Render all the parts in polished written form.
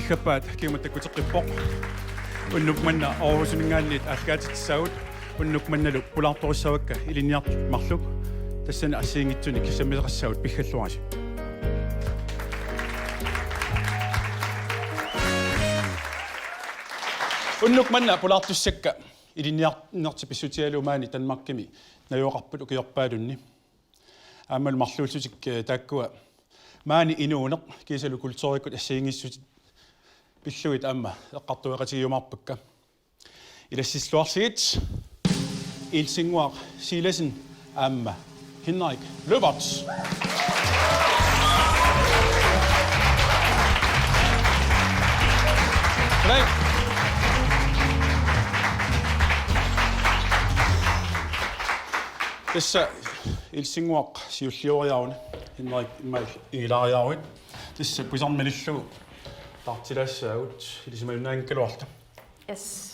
Ilkappaat kiumattakkutiqqippoq unnukmanna Aarhusunningaanniit алгаатитсаагут unnukmannaluk pulaartorissavakka iliniartut marluk тассана ассиингитсуни кисаммисеқассагут пиггаллуаси unnukmanna pulaartussakka iliniarnerti pissutialumaani Danmarkimi najuoqarput ukiorpaalunni аамал марлуулсутик тааккуа маани инуунеқ кисалу культууриккут ассиингиссут пиллуит аама эққартуэқатигиумарпакка илассиллуарсигит илсингуақ силасен аама Henrik Løberts. Goddag. Tässä ilsinguaq siullioriaune Henrik immal ilariaruit. Tässä pisarmelillugu tartilassaagut ilisimalunaankaluarta. Yes.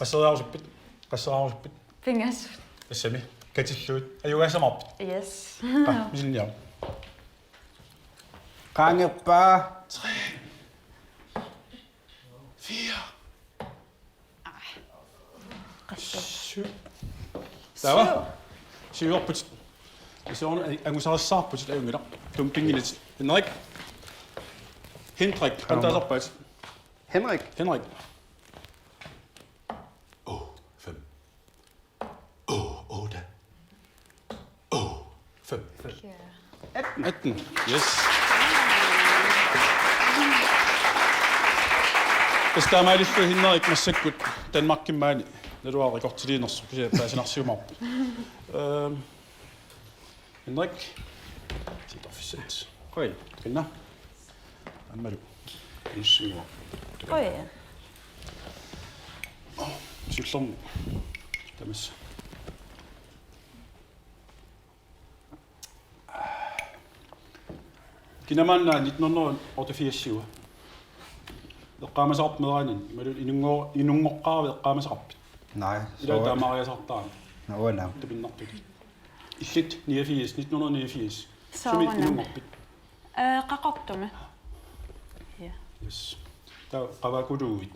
Qasseraarsuppit. Fingas. Tassami katilluut ajugasamarpit. Yes. Misilniar. Qangerpa 3 4 7 Tava. Syyorput. Isoorna angusarassarput ajungila. Tumpinginit. Henrik qantaasarpaat. Henrik. 5 8 5 18. Yes. Tästä mä edistyin Henrik massakkut Danmarkin maani. Naluaarikortiliinersu kisia pääsinarsiumarpu. Henrik. Siitä officet. Koil. Kinna. Ammalu. Insinua. Oi. Sillormu. Tämässä. Kinamanna 1984. Eqqaamasaqarp meraanin imalun inungoqqaavi eqqaamasaqarpit. Nej. Ila taamariasartaan. Nå. Tapinnartut. Illit 89 1989. Saarana. Inungorpit. Qaqortume. Ja. Yes. Ta qavakuluit.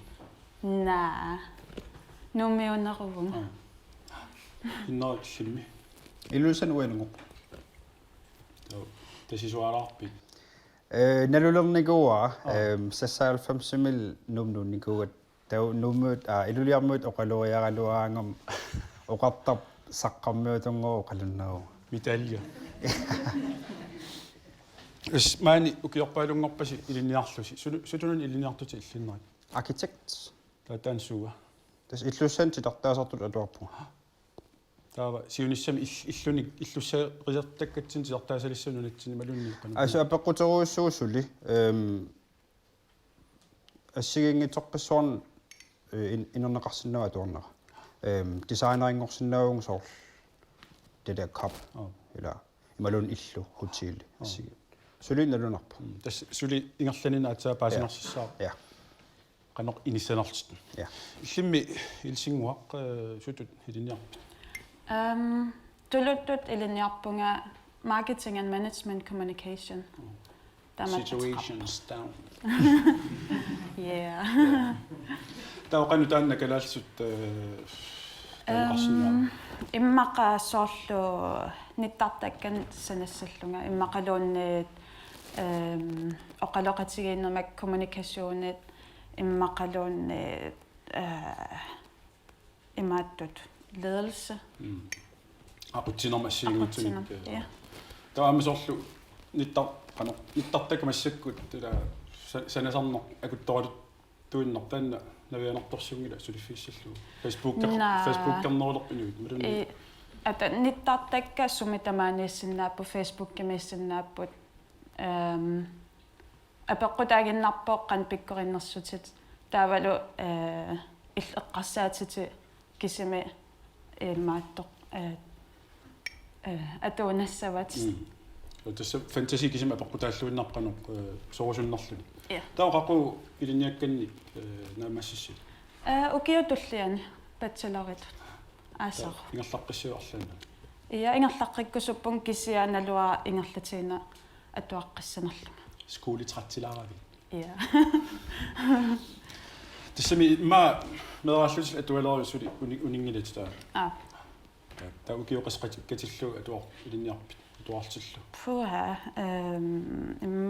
Naa. Numiunneruvum. Inna silmi. Ilusan uenungo. Tasisualarpit. Nalulernigua 96 mil numnunigua taw numut iluliarmut oqaloriaraluaangam oqartarp saqqarmuutungo oqalunnau Mitalja. Es maani ukiorpaalungorpasi iliniarlusi. Sutunun iliniartuti illinnerik. architect Taataansuuga. tas illussan titartaasartut aluarpu Taava siunissami illunik illussaaqisartakkatsin titartaasalissununatsin malunniiqqan. asa apeqquteruussuusuli assiginngiterqissuarn inerneqarsinnava tuornera designeringorsinnavung soorl det der cup eller imalun illu hutiili assigi sulinnalunarpu Tas suli ingerlanina atsaa paasinersissaa. ja Qanoq inissanertit. ja Illimmi ilsinguaq sutut iliniarpit. Tuluttut iliniarpunga marketing and management communication. Situations down. Yeah. Taaqanu taanna kalaalsut taaqarsinnaa. Immaqa soorlu nittartakkan sanassallunga immaqaluunniit oqaloqatigiinnermak kommunikationit immaqaluunniit imaattut ledelse. Aqutsinermassiinguutsunik. Ja. Taamasorlu nittartakamassakut tula sanasarner akuttoralut tuinner taanna navianertorsungila suliffiissallu Facebook-kernerulerpinuit malunni. Ata nittartakka sumitamaaniissinnaappu Facebook-kimiissinnaaput apeqqutaaginnarpoqqan pikkorinnерсутит таавалу иллеққарсаатити кисими имаатто атунассават. Tässä fantasi kisima apeqqutaalluinnarqanuq sorusunnerluni. Ja. Taaqaqu iliniakkanni naamassissi. Ukiutulliani bachelorит асар. Ingerlaqqissuarlana. Ja ingerlaqqikkusuppun kisianalua ingerlatiina atuaqqissanerlunga. Skooli trattilaaravi. Ja. Tissami ma meeraallutil atualeriusuli uninggilit taa. Ah. Taa ukiuqasqatikkatillu atuar ilinniarpit atuartillu. Puha.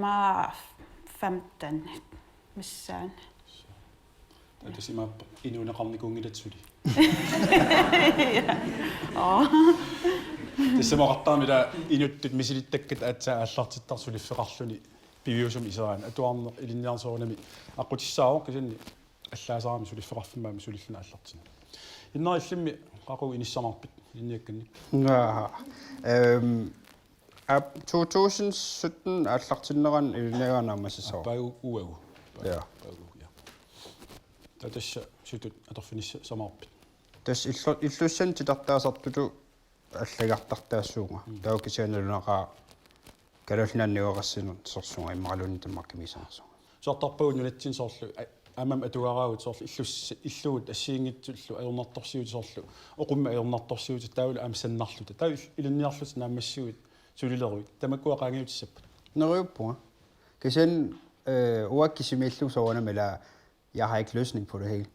Ma 15 missaan. Tissima inuunaqarnikuungilatsuli. Tissamaqartaamila inuttut misilittakkat aatsaa аллартиттарсулиффеқарлүни пивиусум исерaan atuarneq ilinniarsoornami аққутиссаавоқ кисанни аллаасаарами сулиффеқарфимаами сулиллуна аллартина иннариллимми қақу иниссамарпит инниакканник ab 2017 аллартиннеран илинниагааннаамассасоо уагу ja татасса сутут аторфинисса самаарпит тас иллуссан титартаасартулу аллагартартаассуунга таукисианалунақаа калулнанниуақассинут сорсунга иммаралуни таммаккимисаарсунга соортарпагун нулатсин соорлу амам атугараагут соорлу иллугут ассиингитсуллу аернарторсиут соорлу оқумма аернарторсиут таавла амсаннарлута таа илинниарлут наамассуут сулилеруит тамаккуақаангиутиссаппут неруйуппунга кисен уаккисимииллу соонамала jeg har ikke løsning på det hele.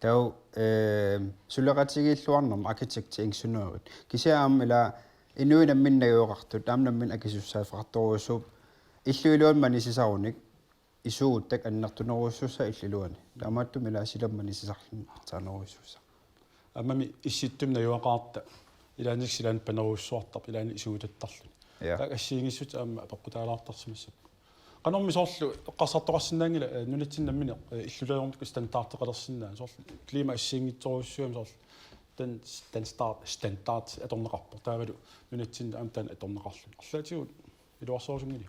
Der er jo sylleretsigilluarnum arkitekt ingeniøret. Kisam eller inuit af mine øvrigt, damne min akisusa fra torso. Illuilun man isisaunik. Isu tek annartunorususa illuilun. Damattu mila sidam man isisarlin tanorususa. Amami isittum najuaqaarta ilanik silan panerussuartarp ilani isuutattarlu. Tak assiingissut amma paqqutaalaartarsimassap. qanormi soorlu eqqarsartoqarsinnaangila nunatsinnammine illuleriormut standardteqalersinnaa soorlu klima assiingitsoruussuami soorlu tan standard atorneqarpo taavalu nunatsinna amtan atorneqarlu arlaatigut iluarsoorusungili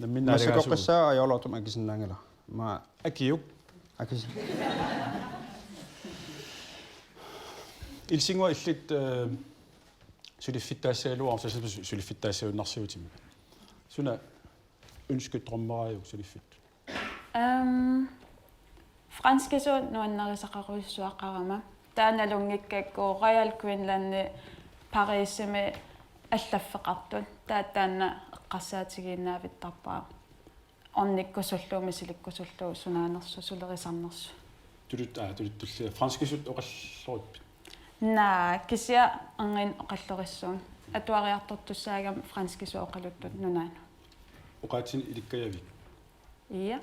namminnaaligaasuqissaa ajorlortum akisinnaangila ma akiuk akisin ilsingua illit sulifittaassaaluar sulifittaassaaunarsiutimmi suna ønsket drømmeriuk sulifitt Franskisut nuannerisaqqaruissuaqqarama taanalungikkakku Royal Queensland Parisimi аллаффеқартут таатаана эққарсаатигииннаавиттарпаа орниккусуллуumi силиккусуллуу сунаанерсу сулерисарнерсу tullia franskisut oqallorippi naa kisia angin oqallorissуун атуариарторtussаагам franskisу oqaluttut nunaanu oqaatin ilikkajavik iya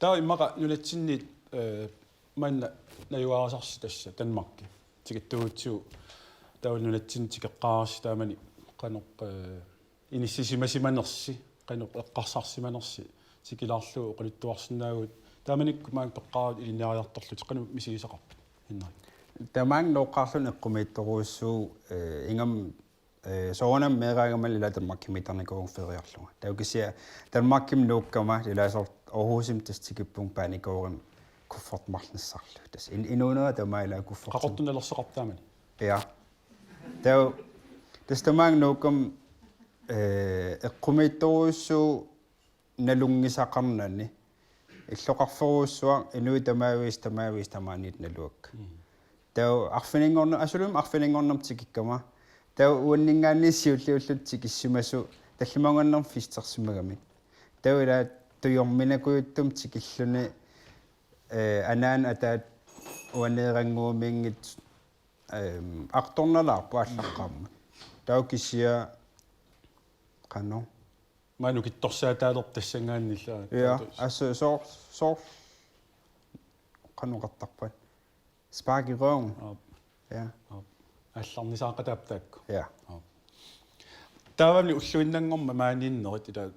taa immaqa nulatsinnit manna najuarasarsi tassa Danmarkki tikittuutsiu taa nulatsin tikeqqaarsi taamani qanoq inissisimassimanersi qanoq eqqarsarsimanersi tikilaarlu oqalittuarsinnaagut taamanikku maang peqqaarat ilinniariartorlut qanu misigisaqarput hinnari tamang noqqarlun eqqumiittoruussuu ingam soonam meeraagammal ila Danmarkkimittarnikuun feriarlunga taukisia Danmarkkim nuukkama ilaasort Aarhusim tastikippuung paanikuurim kuffertmarlnissarlu tas inuunera tamaila kuffert qaqortunalerseqartaamani ja tau tas tamang nuukkam eqqumiittoruussuu nalungisaqarnanni иллоқарферуussua инуи тамаавис тамаанит налуак тау арфинингорна асулум арфинингорнам тикиккама тау уаннингаанниссиуллиуллут тикиссимасу таллимангорнерм фистерсимагами тау ила туйорминакуйуттум тикиллуни анаан атаат уанеерангуумингит арторналаарпу аллаққарма тау кисия қано ману китторсаатаалерп тассангааннилла ja altså så qannuqartarpat spark i røven ja алларнисаақатаптаакку ja таавамли уллуиннангорма мааниннерит ила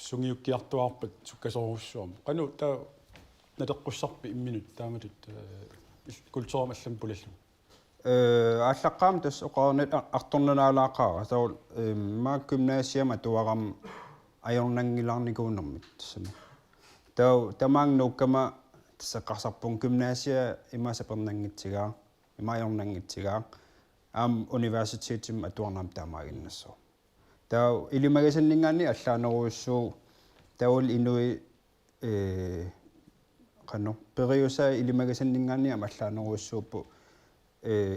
сунгиуккиартуарпат суккасоруссуарма qaну таа налеққуссарпи имминут таамалут культуурам аллам пулаллу аллаққаам тас оqaarnit арторнанаалааққара таа ма гymnasium атуарам ajornangilarnikuunermit tassami tau tamang nukkama tasseqqarsarpun gymnasia imasapernaangitsigaa imajornangitsigaa am universitetim atuarnaam taamaaginnassoo tau ilimagasanningaanni allaaneruussuu taul inui qanno periusa ilimagasanningaanni am allaaneruussuuppu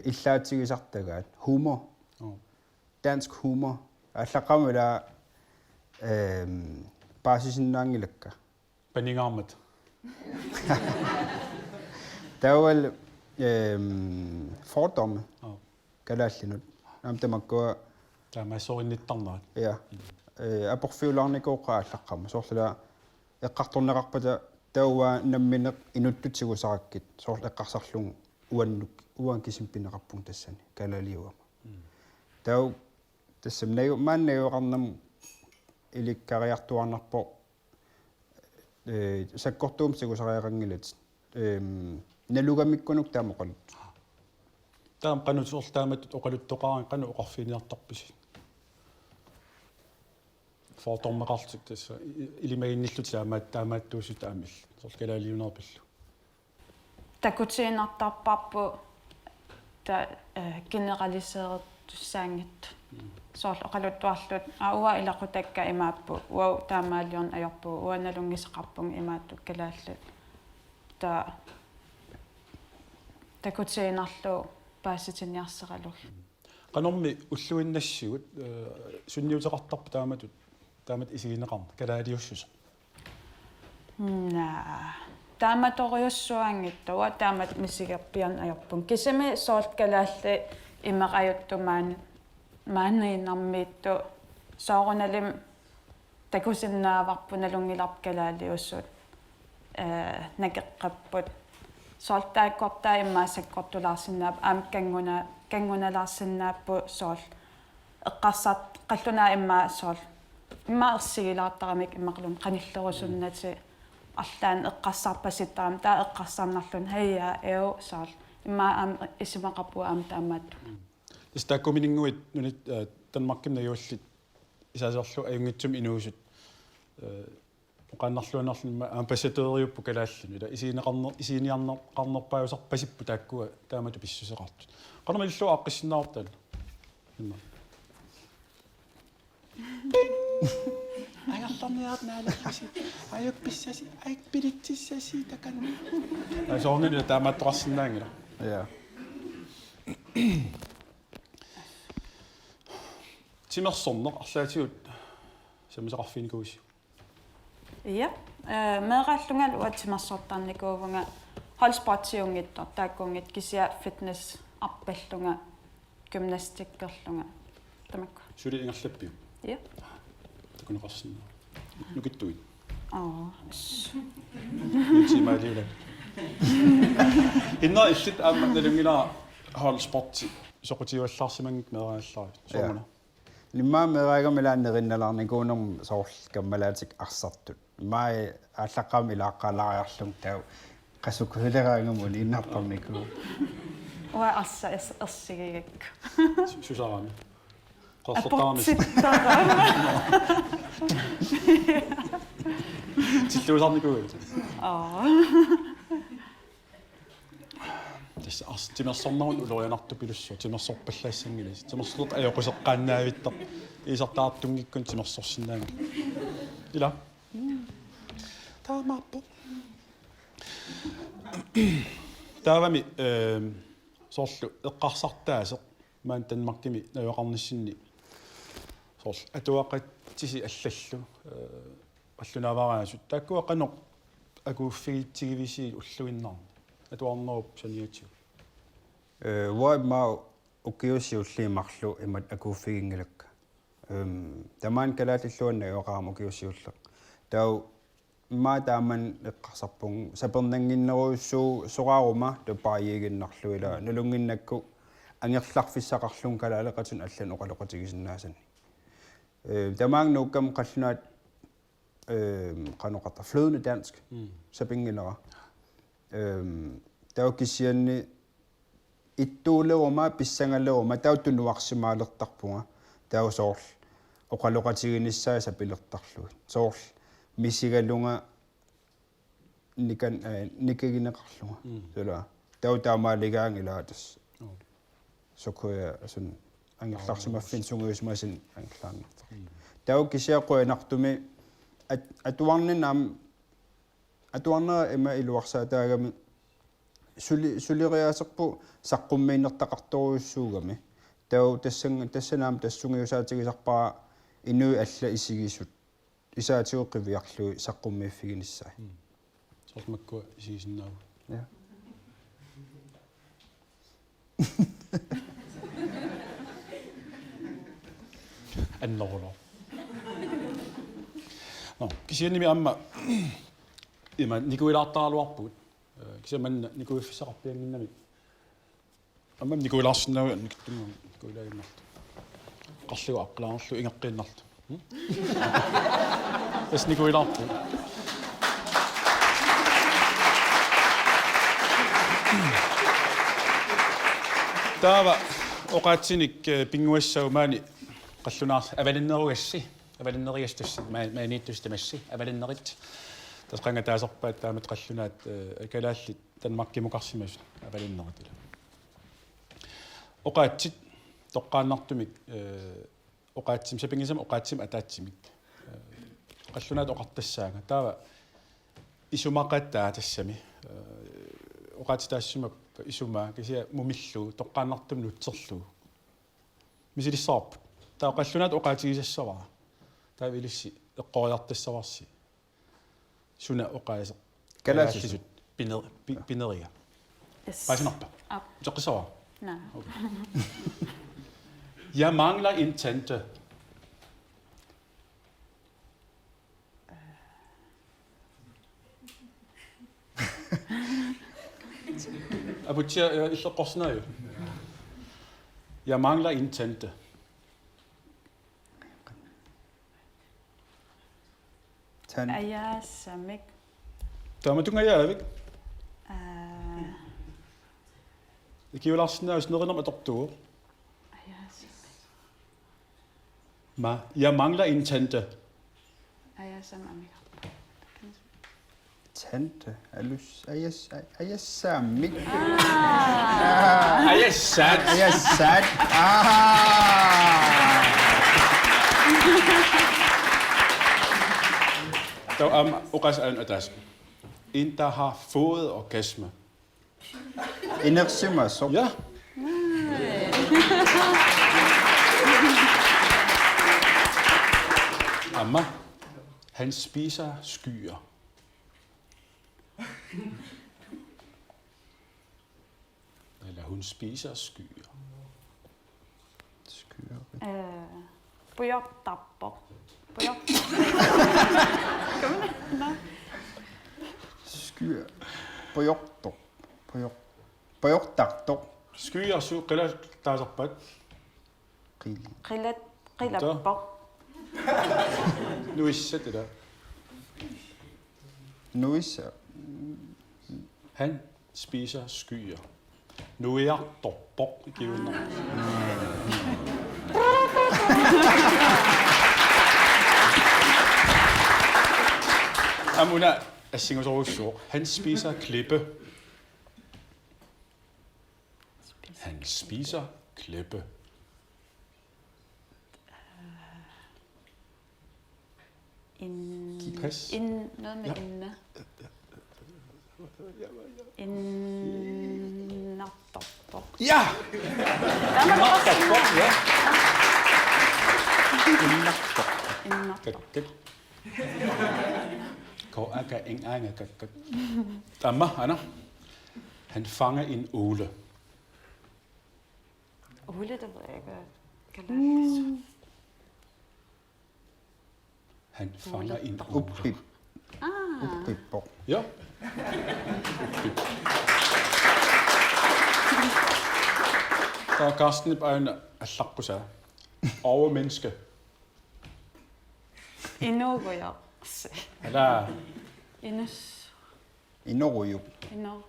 illaatigisartagaat humor dansk humor allaqamula paasisinaangilakka Paningaarmat. tawal fordomme Oh. kalaallinut naamtamakkua Tama soorinnittarnaat. ja aporfiularnikuuqqaallaqqama soorlula eqqartorneqarpata tauwa nammineq inuttutsigusarakkit soorl eqqarsarlung uan kisimpineqarpung tassani kalaliuama tau tassamnayu maannajuqarnam ilikkariartuarnarpo sakkortuum sigusariaqangilat nalugamikkunuk taamoqalut Taam qanut soorl taamat oqaluttoqaran qanu oqarfiniartarpisi. Fortormeqartik tassa ilimaginnillut taamaattuusut aamill. Soorl kalaliunerpillu. Takutiinartarparpu ta generaliseret tussaangit. Soorl oqaluttuarlut aua ilaqutakka imaappu uau taamaaliorn ajorpu uanalungiseqarpung imaattu kalaallut ta takutiinarlu paasitiniarseralul. Qanormi ulluinnassigut sunniuteqartarpu taamat isigineqarna kalaaliussus. Taamatoriussuangittua taamat misigerpian ajorpun kisimi soorl kalaalli imaqajuttumaan maanniinarmiittu soorunalim takusinnaavarpunalungilarp kalaaliussut nakeqqapput soortaakkortaa immaasakkortulaarsinnaap kangunalaarsinnaappu soorl eqqarsart qallunaa immaa soorl immaa ersigilaartaramik immaqlun qanillerusunnati арлаан эққарсарпаситтаам таа эққарсарнарлун хаяа эу саар имма ам исимақарпуа ам таамаатту Истааккуминингуит нунит танмаркимна юуллит исаасерлу аюнгитсум инуусут оқаннарлуанерлимма ампасатериуппу калааллуни ила исиниарнеқарнерпаусарпасиппу тааккуа таамату писсусеқартут қанамиллу аққиссинаарутаала имма Аялларниарт наалалласи аюпписсаси айппилитсиссаси такан асоорнили таамааттоқарсинаангила ja тимерсорнеқ арлаатигут самисақарфиникууси ия меэрааллунгаал уатсимарсортарникуувнга холспортиунгиттор тааккунгит кисиа фитнес арпаллунга гимнастиккерлунга тамакку сули ингерлаппиу ия такунеқарсина нукиттуит нутимаалиула инна иллит аамманалунгила холспорти соқутиуаллаарсимангик меэрааллари соомана limmaa meeraagamelaanerинналаарникуунерм соорл каммалаатик арсартут маа ааллаққаам илааққалаариарлум тау qasukkuhileраангамун иннарпарникуу уа арса ерсигигак сусаарами qossartaarmis тиллуусарникуу тас ас тимерсорнарун улорианарту пилуссу тимерсорпаллаассангилис тимерсорт аёқусеққааннаавиттар исартаартунгиккун тимерсорсинаага ила таамааппу таавами соорлу эққарсартаасеқ маан танмаркими наёқарниссинни соорлу атуақаттиси аллаллу qallunaavaraasut taakkuа qanoq akuuffigitsigivisi ulluinnar atuarnerup saniatiu waima ukiusiulliimarlu imat akuuffigingilakka tamaan kalaalilluanna yoqaam ukiusiulleq tau maa taaman eqqarsarpung sapernanginneruussuu soqaaruma tupaayiiginnarluila nulunginnakku angerlarfissaqarlun kalaaleqatun allan oqaloqatigisinnaasani tamaan nuukkam qallunaat qanoqata flydende dansk sapinginera taukisianni ittuuleruma pissangalleruma tauttunuarsimaalertarpunga tausoorl oqaloqatiginissaa sapilertarluut soorl misigalunga nikan nikagineqarlunga sula tautaamaaligaangilaatas sokuya asun angerlarsimaffin sunguismasin angerlaarnertar taukisiaquinartumi atuarnera ima iluarsaataagami suliriaaserpu saqqummiinnertaqartoruussuugami tau tassanaam tassungiusaatigisarpaa inui alla isigisut исаатиоққивиарлуи саққуммииффигиниссаа сормакку сигисиннааву я аннеруло кисианними амма има никуилаартаралуарпут кисаманна никуиффисақарпиангиннами аммам никуилаарсиннауи никтумма никуилаагиннарту qарлуга аққилаарерлу ингеққииннарту эс никуилаарпу таава оқаатсиник пингуассаумаани қаллунаар авалиннеругасси авалиннериастусси манииттустамасси авалиннерит тасқанга таасерпаат таамат қаллунаат акалааллит танмаккимукарсимасу авалиннеритила оқаатсит тоққааннартумик оқаатсим сапингисам оқаатсим атаатсимик қаллунаат оқартассаага таава исумақаттаа тассами оқаатитаассумап исумаа кися мумиллуу тоққааннартум нутсерлуу мисилиссаарп таа қаллунаат оқаатигисассавара таавилисси эққориартассаварси суна оқааса калаасисут пинерия пасинарпа тоққисава Nej. Jeg mangler en tante. Abutia ikke qorsnaa. Jeg mangler en tante. Ayasamik. Tama tungayaavik. Kiularsnaa usnerunam atortuur. Ma, jeg mangler en tante. Ayasam amik. Tante, ayasamik. Ayasat. Ayasat. Der ukas an atas. En der har fået orgasme. Inersima så. Ja. Amma, han spiser skyer. Eller hun spiser skyer. Pujok-tappo. Pujok. Skyer. Pojokto. Pojoktarto. Skyer su qila taasarpat. Qilappo. Nu issat det der. Nuissa. Han spiser skyer. Nu er jeg dobbok i givet. Amuna er singersår. Han spiser klippe. Han spiser klippe. Pas. Noget med inne. Innattoppok. Ja! Innattoppok, ja. Innattoppok. Ko aga anga kakak. Amma, Anna. Han fanger en åle. Åle, det ved jeg ikke. Kan Han fanger en åle. Uppip. Uppippo. Ja. Der er Karsten i bøjen af slapkusa. Overmenneske. Inogoja. Eller Inus. Inoruju. Ino.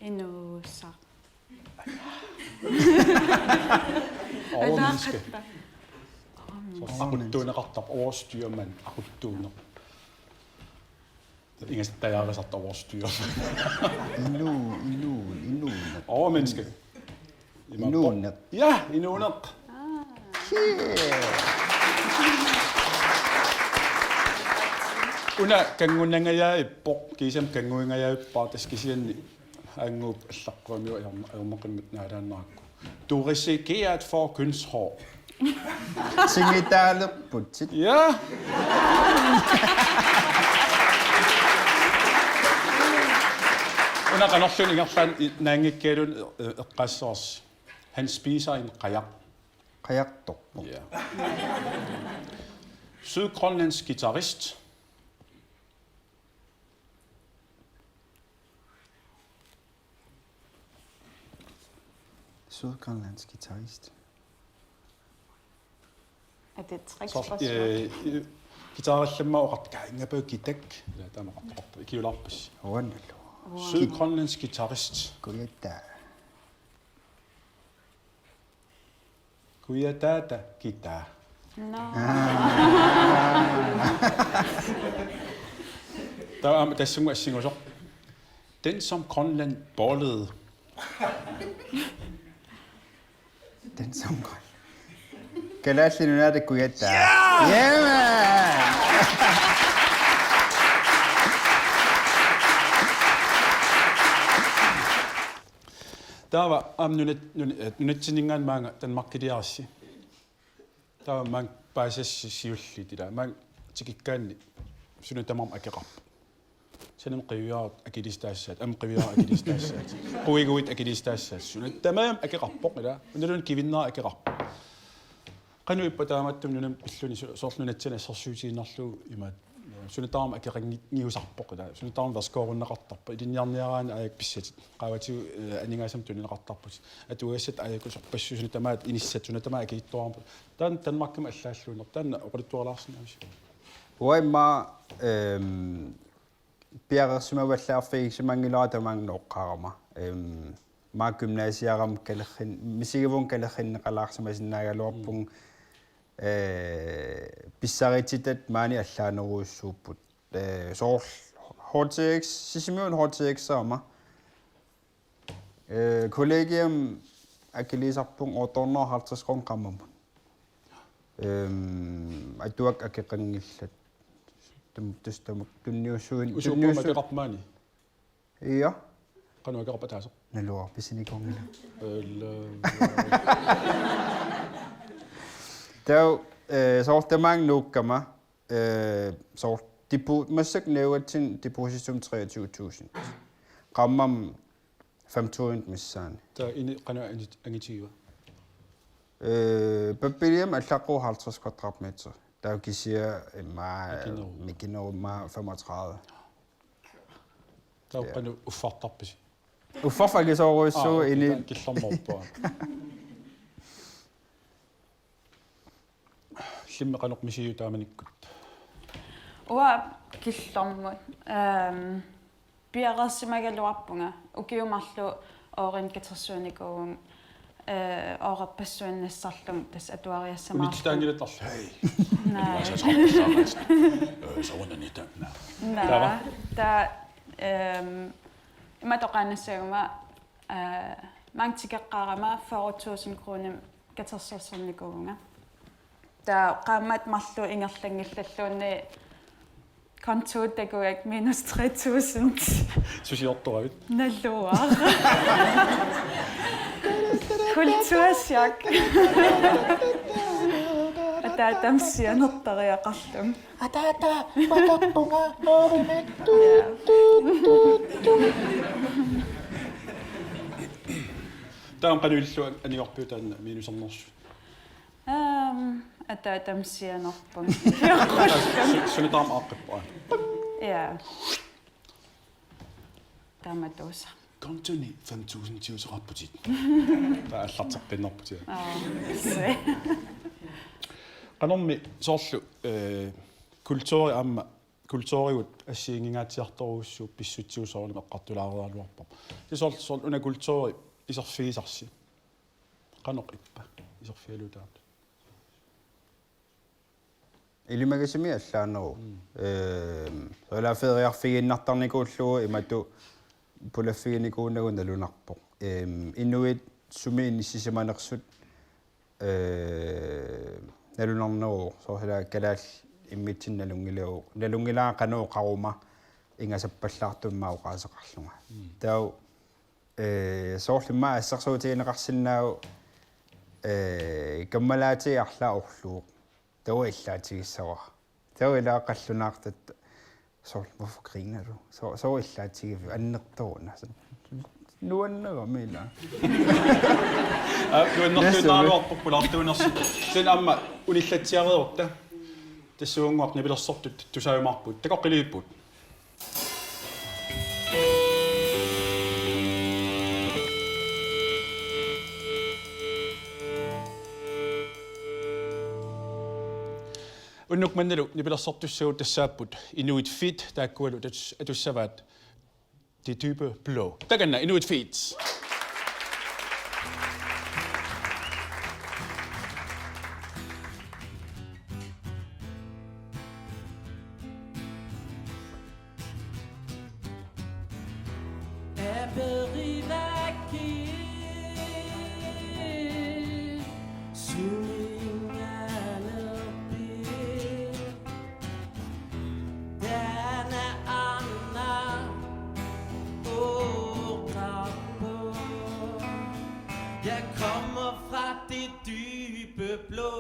Inusa. overmenneske. Akuttuina qattap overstyrmand. Akuttuina. Ingen der er sat overstyr. Inu. Overmenneske. Inunet. Ja, inunet. Una kangunangaya ipok kisam kanguingaya pa tas kisian angup allaqquamiu ayumaqimmat naalaannarakku. Du er risikeret for kønshår. Singitaalerput. Ja. Under qanorlun ingerlan naangikkalun eqqassors. Han spiser en qajaq. Qajaqtorp. Ja. Sydgrønlandsk guitarist. Sydgrønlandsk guitarist. Er det et Så trickspørgsmål? guitarallamma oqartikaingapau kitak. Ja, taamaqartorp. Ikiularpis. Owannallu. Sydgrønlandsk guitarist. Kuyatta. Kuyatata guitar. No. Der er der synger så. Den som Grønland bollede. Den som går. Kalashin er det kuyatta. Yeah man. Der var nunet mange Danmark kediarsi. Der var mange basis siulli det man tikikkanni sunutamam akirap. Senam qiviyaat akidistassat qiviyaa akidistassat. Quiguit akidistassat sunutamam akirappoq ila nulun kivinna akirap. Qanu ipataamattum nunam illuni sorlunatsana sorsuutiinnerlu imat sunutaam akiqangiusarpoq ila sunutaam verskoorunneqartarpa ilinniarniaraan ayak pissatit qaawatiu aningaasam tuninneqartarput atuassat ayaku sorpassusunutamaat inissat sunutamaa akiittuarpu tan Danmarkkum allaalluuner tan oqulittuarlaarsinaamis Uaimma piaqersumavallarfiigsimangilaatamangnoqqarama maa gymnasiaram kalakhin misigivun kalakhinneqalaarsimasinnaagaluarpung pissarititat maani allaaneruussuupput soorl HTX sisimiun HTX-saama kollegium akilisarpung otornerhartisqorn qammamut atuak akeqangillat tustamuk tunniussuin usuupuma keqarmaani iya qanu akeqarpataasoq naluar pisinikorngila tau soortamang nuukkama soort massak næuatsin depositum 23.000 qammam 5.000 missaani ta ini qanu angitiiva Papiliam allaqu 50 kvadratmeter. Der kisia mikino ma 35. ta qanu uffartarpisi Uffarfagi soruissu ini killarmorpaa simme qanuq misiu taamanikkut Ua killormut. Piaqersimagaluarpunga ukiumarlu oorin katersuunikuun oorapassuannassarlum tas atuariassamaa. Unitstaangilatarlu hei. Nej. Sawunani tanna. Nej. Der imatoqaannassaguma mangtikeqqaarama 40.000 kroner katersorsornikuunga. Der qammat marlu ingerlangillalluunni kontoutakuak -3.000. Susiortoravit. Nalluar. Kulturschok. Ata tamsianertariaqarlum. Ata matappunga oorunit. Taam qanuillu aniorpiu taanna miinusernersu. Ata tamsianerpun. Sunitaam aaqqippa. Ja. Tamatusa. Kontoni 5.000 tiusarapputit. Ta allarterpinnerputit. Se. Qanormi soorlu kultuuri aamma kultuuriut assiingingaatiartoruussuup pissutiusoorlu eqqartulaarialuarpa. Tisorl una kultuuri iserfiisarsi. Qanoq ippa iserfialutaat. Ilimagasimi allaaneru. Solaferiarfiginnartarnikuullugu imatu pulaffiginikuunnagun nalunarpoq. Inuit sumiin sisimanersut nalunarneru soorla kalaal immitsin nalungilaa qanuuqaruma ingasappallartummaa uqaaseqarlunga. Tau soorlimma assarsuutiineqarsinnaagu kammalaatiarlaorluuq tawa illaatigissawa tawa ilaaqallunaartat soorl hvorfor griner du så illaatigiv annertoruna nuannermila nuannertuunaaluarpuk pulartuunersi sen amma unillatsiariorta tassuunguarni pilersortut tusaajumarput takoqqiliipput unnukmannalu nipilersortussuut tassaapput Inuit Fit taakkualu atussavaat de dybe blå takanna Inuit Fit Jeg kommer fra det dybe blå.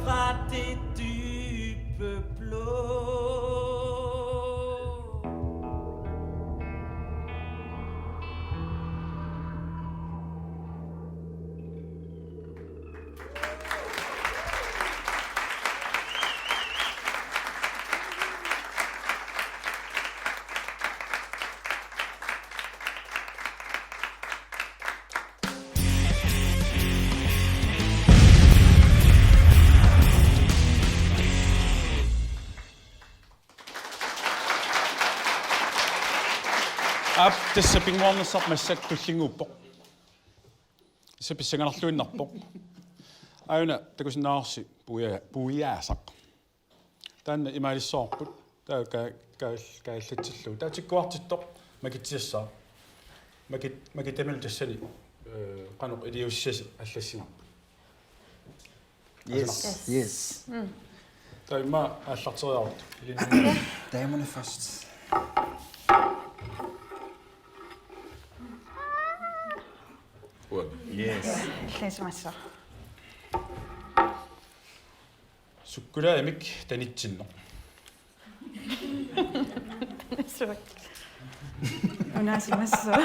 Fra ап тассапингуарнссар массак туллингууппоқ саписсангаларлуиннарпоқ аюна такусинаарси пуяасақ таанна имаалиссоорпут таа кааллатсиллу таатиккуартиттоқ макитсиассаа макитамил тассани каноқ илиуссаси аллассима Yes. таима аллартериарут Damerne først. Yes. Иллисмассаа. суккулаамик танитсинно Сук. Унасимассаа.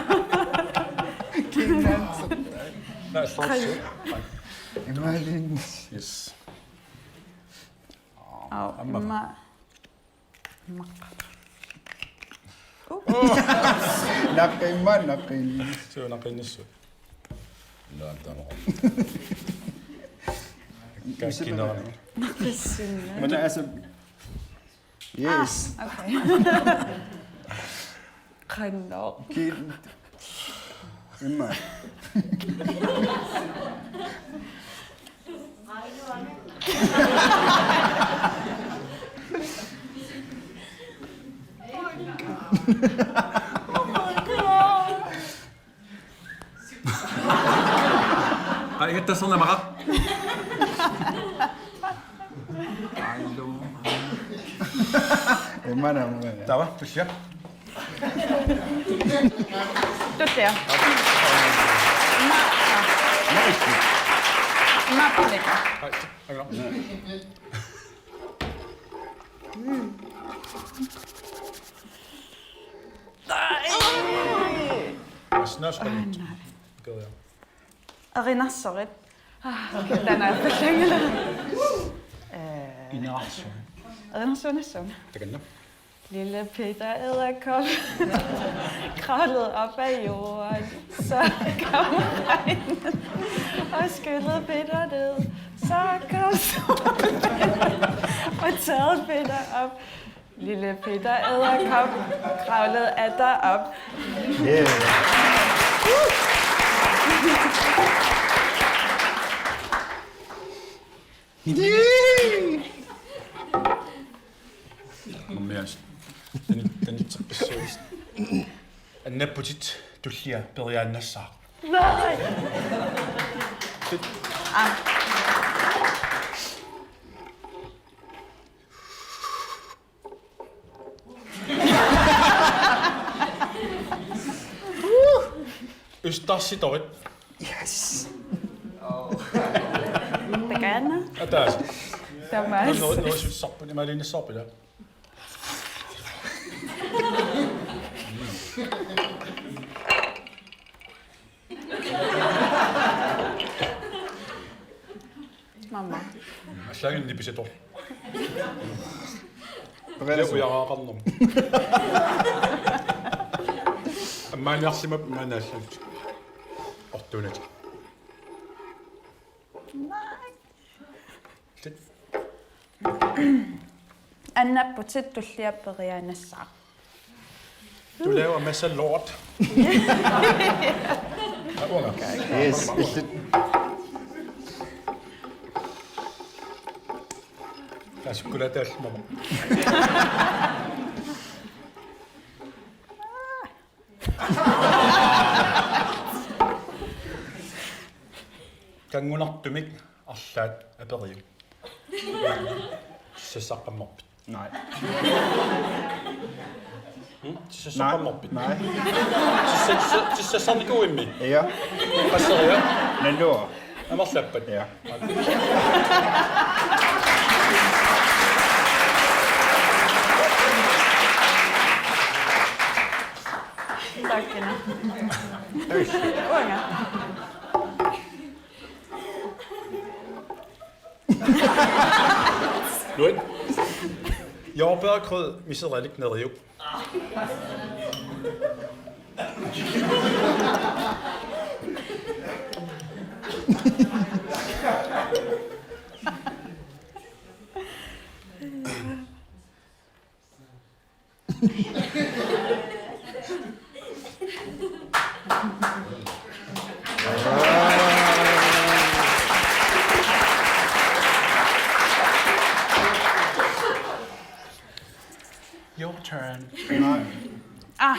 наалларсу Imagine. yes Имма. Nakaiman. суунақиннассу наатамо каскинерами Нақиссинна. Men altså... Yes. Okay. Qannoo. Imma. 이겼다 손에 막아 Imma naman. 나와 두시야 Tuttia. Mä panika. 스나스까지 그거야 Arinassorit. Tänään tällä. 이나스 Arinassorisson. 되겠나 Lille Peter Edderkop kravlede op ad jorden, så kom regnen og skyllede Peter ned. Så kom solen og taget Peter op. Lille Peter Edderkop kravlede atter op. Yeah. моммиас танитсерписсуис аннаппутит туллиа периааннассаа Nej! østarsitorit Yes. Det gerne. атаас Det var meget. noget soppu niin mä olin soppu där Mamma. Slängin nipiset on. Joku ja kannum. Mä en jaksa mä näissä. Ottuneet. Annapputit tulliapperiaanassaa. Du laver masser af lort. Yes. Der er sgu da det, mamma. Kangunartumik arlaat aperiu. Sissaqqammarpit. Nej. Sissaqqammarpit. Nej. Sissasarnikuimmi. Ja. Qasseria. Nalor. Amarlappat. Ja. Tackina. Unga. Luin. Jordbærkrød, misserellik ned riv. Your turn. Ah,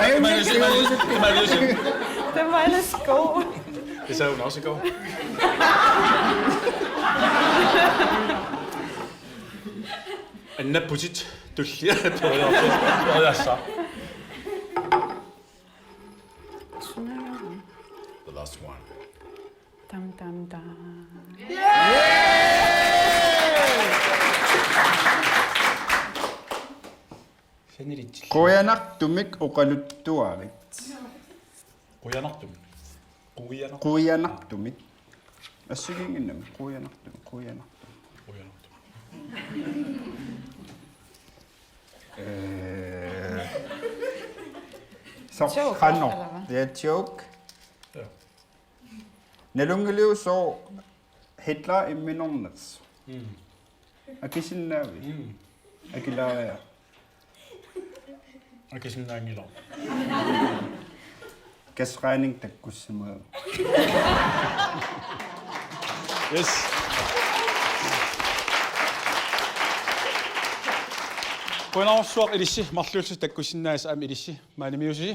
Ayun May lysen. det var ellers god. Det sagde hun også i går. Anna putit tullia toiassa. The last one. Dam, dam, dam. Senirich. Quyanartumik uqaluttuarit. Quyanartum. Quyanartum. Quyanartumik. Assuginginnam quyanartum. Quyanartum. Joke, Sorqanor. eller hvad? Det er joke. Ja. Nalungeliu så Hitler imminorners. Akisinnavi. Akilaria. Okay, sådan der ingen lov. Gasregning takkussimad. Yes. Qunarsuaq ilissi marluulsu takkussinnaas am ilissi maanimiusi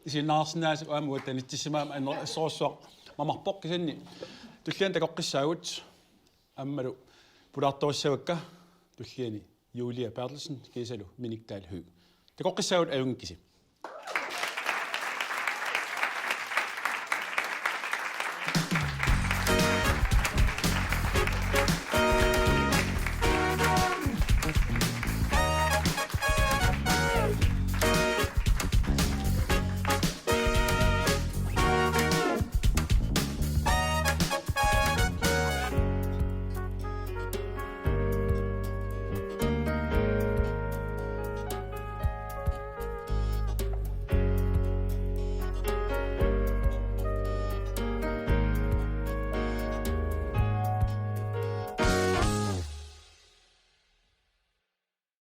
isinnaarsinnaas aamu tanittissimaam annerassorusuaq mamarpoq kisanni tullian takoqqissaagut ammalu pulaartorussavakka tulliani Julia Bertelsen kiisalu miniktaal hyg takoqqissaagut ajungikkisi